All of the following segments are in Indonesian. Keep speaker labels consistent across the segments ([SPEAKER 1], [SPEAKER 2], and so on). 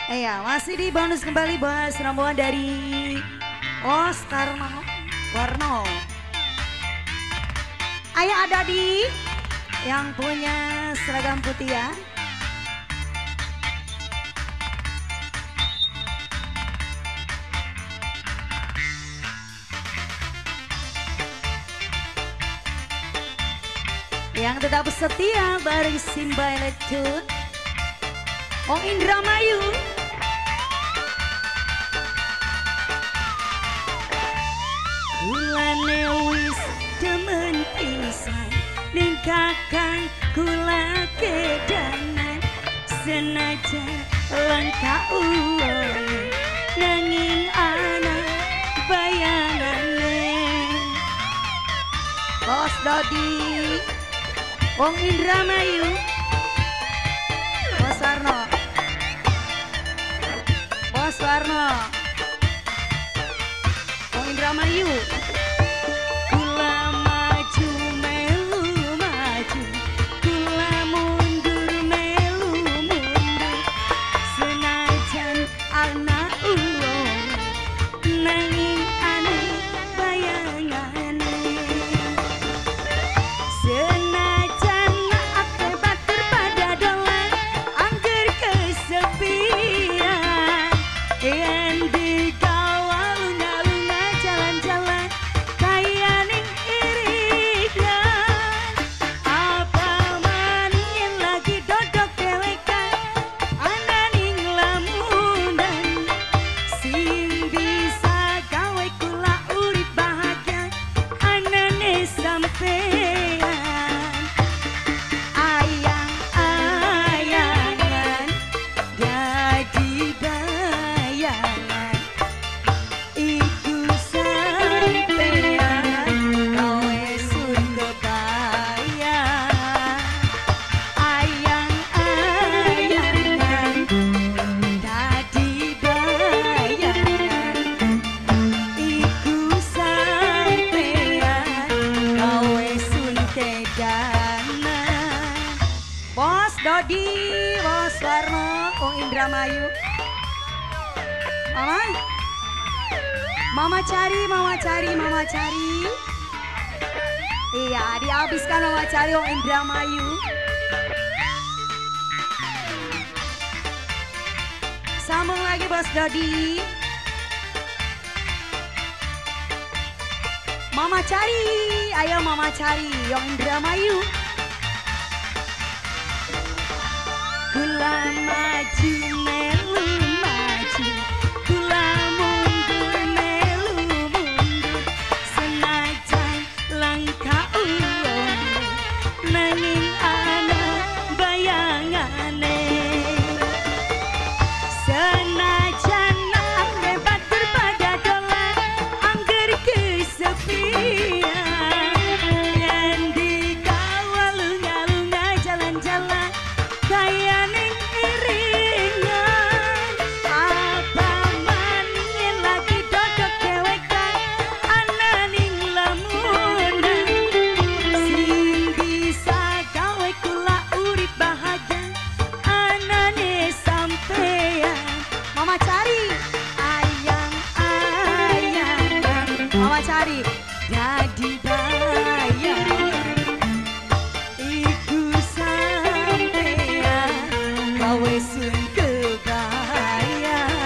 [SPEAKER 1] Iya, masih di bonus kembali buat rombongan dari Oscar Warno. Ayah ada di yang punya seragam putih ya. Yang tetap setia barisin Bailetut Om Indramayu. Kulane wis demen pisan ning kakang kula kedanan, senajan langka uwone nanging ana bayangane. Bos Dodi Om Indramayu, Bos Warno, Bos Warno, Om Indramayu. Kula maju melu maju, kula mundur melu mundur, senajan anak ulung nanging anu bayangane. Senajan ake batur pada dolan angger kesepian, yen dikawal lunga-lunga jalan-jalan kaya ning iringan. Apa maning yen lagi dodok dewekan ana ning lamunan, sing bisa gawe kula urip bahagia anane sampean. Ayang-ayangan dadi bayangan, iku sampean kowe sun kebayang. Ayang-ayangan dadi bayangan, iku sampean kowe sun kedanan. Bos Dodi, Bos Warno, Om Indramayu. Mama, Mama cari, Mama cari, Mama cari. Iya, dihabiskan Mama cari Om Indramayu. Sambung lagi Bos Dodi. Mama cari, ayo Mama cari Om Indramayu. Kula maju melu maju, kula mundur melu mundur, senajan langka uwone nanging ana bayangane. Senajan ake batur pada dolan angger kesepian, yen dikawal lunga-lunga jalan-jalan kaya ning iringan. Apa maning yen lagi dodok dewekan ana ning lamunan, sing bisa gawe kula urip bahagia anane sampean. Mama cari ayang-ayangan, Mama cari jadi bayangan, iku sampean kowe sun kebayang.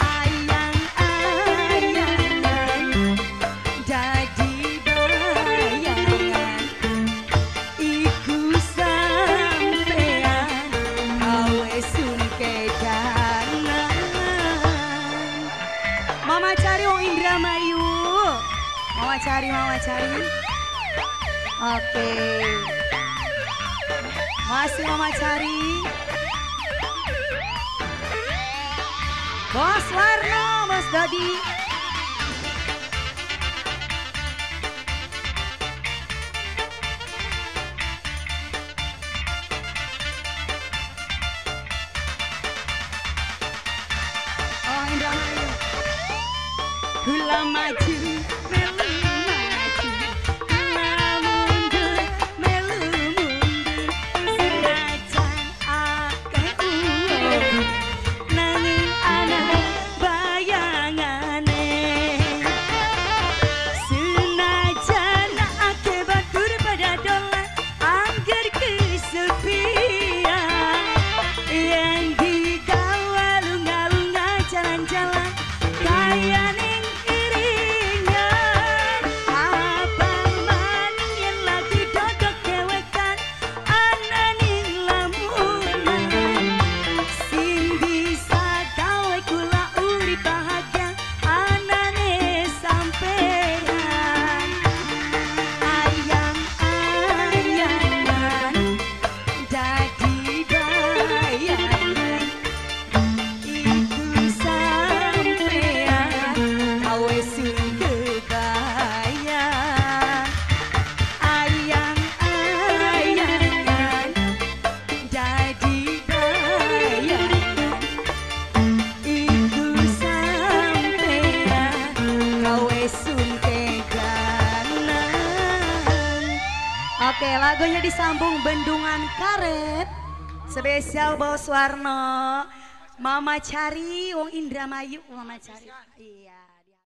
[SPEAKER 1] Ayang-ayangan dadi bayangan, iku sampean kowe sun kedanan. Mama cari Om Indramayu, Mama cari, Mama cari. Oke, masih Mama cari. Bos Warno, Bos Dodi. Oh Indramayu. Kula maju melu maju, kula mundur melu mundur, senajan akeh uwone Oke, lagunya disambung Bendungan Karet. Spesial Bos Warno. Mama Cari, Wong Indramayu, Mama Cari. Iya.